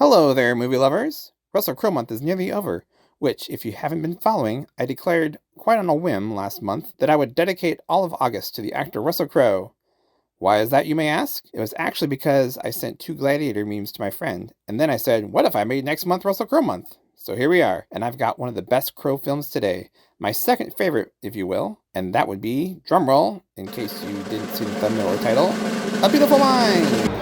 Hello there, movie lovers! Russell Crowe month is nearly over, which, if you haven't been following, I declared, quite on a whim last month, that I would dedicate all of August to the actor Russell Crowe. Why is that, you may ask? It was actually because I sent 2 Gladiator memes to my friend, and then I said, what if I made next month Russell Crowe month? So here we are, and I've got one of the best Crowe films today, my second favorite, if you will, and that would be, drumroll, in case you didn't see the thumbnail or title, A Beautiful Mind!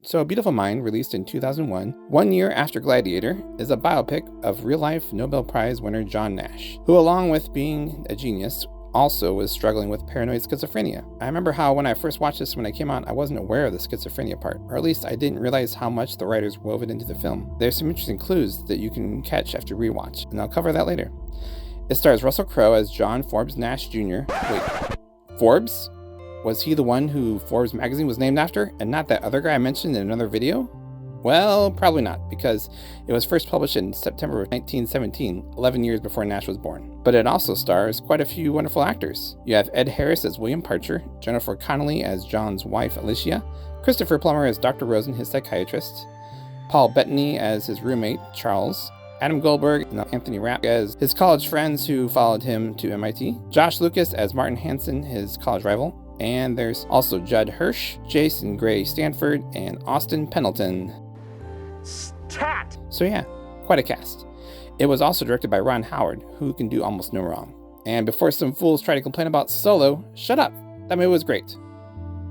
So A Beautiful Mind, released in 2001, 1 year after Gladiator, is a biopic of real-life Nobel Prize winner John Nash, who along with being a genius, also was struggling with paranoid schizophrenia. I remember how when I first watched this when it came out, I wasn't aware of the schizophrenia part, or at least I didn't realize how much the writers wove it into the film. There's some interesting clues that you can catch after rewatch, and I'll cover that later. It stars Russell Crowe as John Forbes Nash Jr. Wait, Forbes? Was he the one who Forbes magazine was named after, and not that other guy I mentioned in another video? Well, probably not, because it was first published in September of 1917, 11 years before Nash was born. But it also stars quite a few wonderful actors. You have Ed Harris as William Parcher, Jennifer Connelly as John's wife Alicia, Christopher Plummer as Dr. Rosen, his psychiatrist, Paul Bettany as his roommate, Charles, Adam Goldberg and Anthony Rapp as his college friends who followed him to MIT, Josh Lucas as Martin Hansen, his college rival, and there's also Judd Hirsch, Jason Gray Stanford, and Austin Pendleton. Stat! So yeah, quite a cast. It was also directed by Ron Howard, who can do almost no wrong. And before some fools try to complain about Solo, shut up! That movie was great.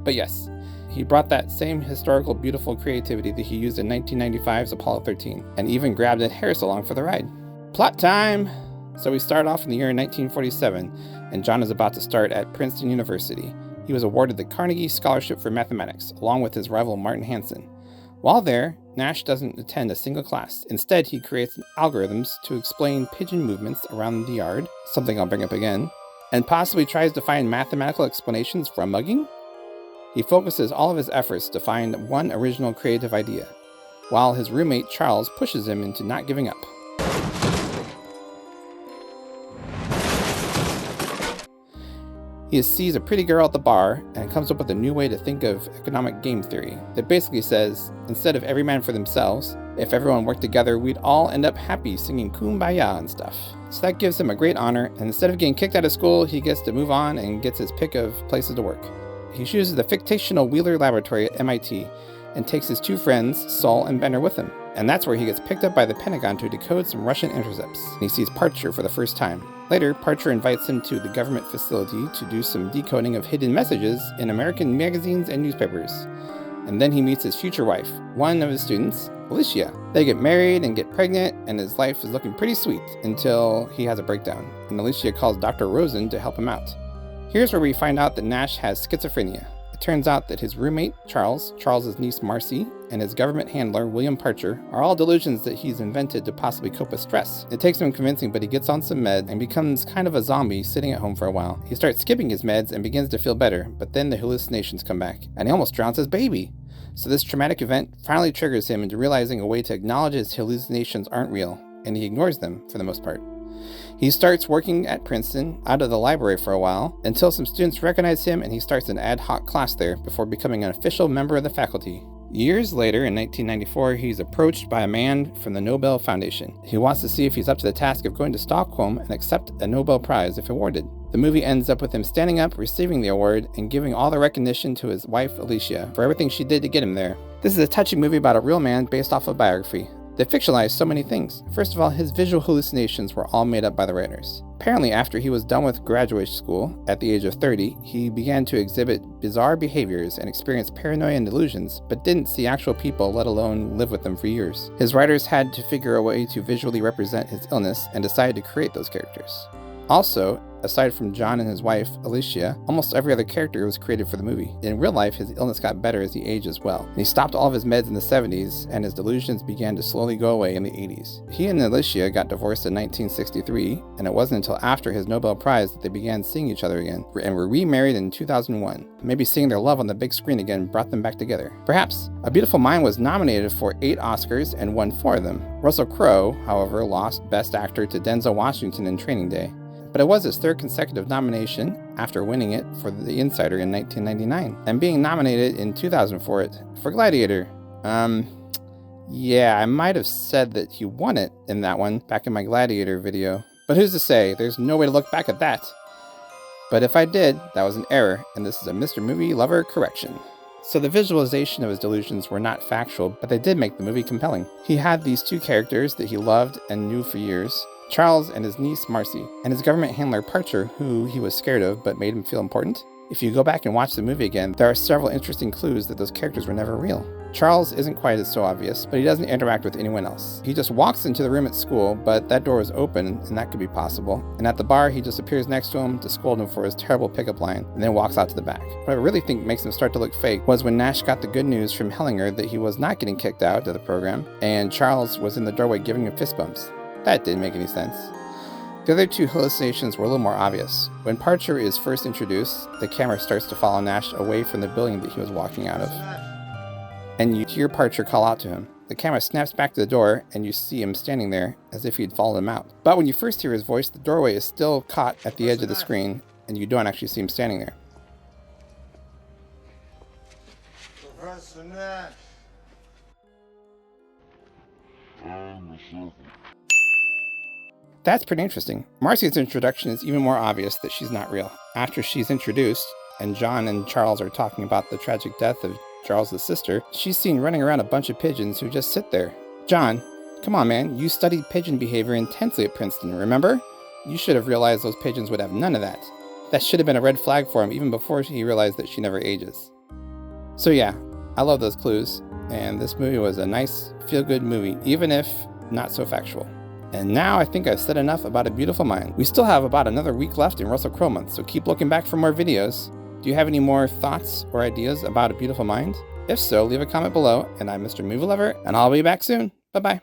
But yes, he brought that same historical, beautiful creativity that he used in 1995's Apollo 13, and even grabbed Ed Harris along for the ride. Plot time! So we start off in the year 1947, and John is about to start at Princeton University. He was awarded the Carnegie Scholarship for Mathematics, along with his rival Martin Hansen. While there, Nash doesn't attend a single class. Instead, he creates algorithms to explain pigeon movements around the yard, something I'll bring up again, and possibly tries to find mathematical explanations for a mugging. He focuses all of his efforts to find one original creative idea, while his roommate Charles pushes him into not giving up. He sees a pretty girl at the bar and comes up with a new way to think of economic game theory that basically says, instead of every man for themselves, if everyone worked together, we'd all end up happy singing Kumbaya and stuff. So that gives him a great honor, and instead of getting kicked out of school, he gets to move on and gets his pick of places to work. He chooses the fictional Wheeler Laboratory at MIT and takes his 2 friends, Saul and Benner, with him. And that's where he gets picked up by the Pentagon to decode some Russian intercepts. And he sees Parcher for the first time. Later, Parcher invites him to the government facility to do some decoding of hidden messages in American magazines and newspapers. And then he meets his future wife, one of his students, Alicia. They get married and get pregnant, and his life is looking pretty sweet until he has a breakdown, and Alicia calls Dr. Rosen to help him out. Here's where we find out that Nash has schizophrenia. It turns out that his roommate, Charles's niece Marcy, and his government handler, William Parcher, are all delusions that he's invented to possibly cope with stress. It takes him convincing, but he gets on some meds and becomes kind of a zombie sitting at home for a while. He starts skipping his meds and begins to feel better, but then the hallucinations come back, and he almost drowns his baby. So this traumatic event finally triggers him into realizing a way to acknowledge his hallucinations aren't real, and he ignores them for the most part. He starts working at Princeton out of the library for a while until some students recognize him and he starts an ad hoc class there before becoming an official member of the faculty. Years later, in 1994, he's approached by a man from the Nobel Foundation. He wants to see if he's up to the task of going to Stockholm and accept a Nobel Prize if awarded. The movie ends up with him standing up, receiving the award, and giving all the recognition to his wife Alicia for everything she did to get him there. This is a touching movie about a real man based off of biography. They fictionalized so many things. First of all, his visual hallucinations were all made up by the writers. Apparently, after he was done with graduate school, at the age of 30, he began to exhibit bizarre behaviors and experience paranoia and delusions, but didn't see actual people, let alone live with them for years. His writers had to figure a way to visually represent his illness and decided to create those characters. Also, aside from John and his wife, Alicia, almost every other character was created for the movie. In real life, his illness got better as he aged as well. And he stopped all of his meds in the 70s, and his delusions began to slowly go away in the 80s. He and Alicia got divorced in 1963, and it wasn't until after his Nobel Prize that they began seeing each other again, and were remarried in 2001. Maybe seeing their love on the big screen again brought them back together. Perhaps. A Beautiful Mind was nominated for 8 Oscars and won 4 of them. Russell Crowe, however, lost Best Actor to Denzel Washington in Training Day. But it was his 3rd consecutive nomination after winning it for The Insider in 1999 and being nominated in 2000 for it for Gladiator. Yeah, I might have said that he won it in that one back in my Gladiator video, but who's to say? There's no way to look back at that. But if I did, that was an error, and this is a Mr. Movie Lover correction. So the visualization of his delusions were not factual, but they did make the movie compelling. He had these 2 characters that he loved and knew for years, Charles and his niece Marcy, and his government handler Parcher, who he was scared of but made him feel important. If you go back and watch the movie again, there are several interesting clues that those characters were never real. Charles isn't quite as so obvious, but he doesn't interact with anyone else. He just walks into the room at school, but that door is open, and that could be possible. And at the bar, he just appears next to him to scold him for his terrible pickup line, and then walks out to the back. What I really think makes him start to look fake was when Nash got the good news from Hellinger that he was not getting kicked out of the program, and Charles was in the doorway giving him fist bumps. That didn't make any sense. The other 2 hallucinations were a little more obvious. When Parcher is first introduced, the camera starts to follow Nash away from the building that he was walking out of. And you hear Parcher call out to him. The camera snaps back to the door, and you see him standing there as if he'd followed him out. But when you first hear his voice, the doorway is still caught at the edge of the screen, and you don't actually see him standing there. Professor Nash. That's pretty interesting. Marcy's introduction is even more obvious that she's not real. After she's introduced, and John and Charles are talking about the tragic death of Charles' sister, she's seen running around a bunch of pigeons who just sit there. John, come on man, you studied pigeon behavior intensely at Princeton, remember? You should have realized those pigeons would have none of that. That should have been a red flag for him even before he realized that she never ages. So yeah, I love those clues, and this movie was a nice, feel-good movie, even if not so factual. And now I think I've said enough about A Beautiful Mind. We still have about another week left in Russell Crowe month, so keep looking back for more videos. Do you have any more thoughts or ideas about A Beautiful Mind? If so, leave a comment below, and I'm Mr. Movie Lover, and I'll be back soon. Bye-bye.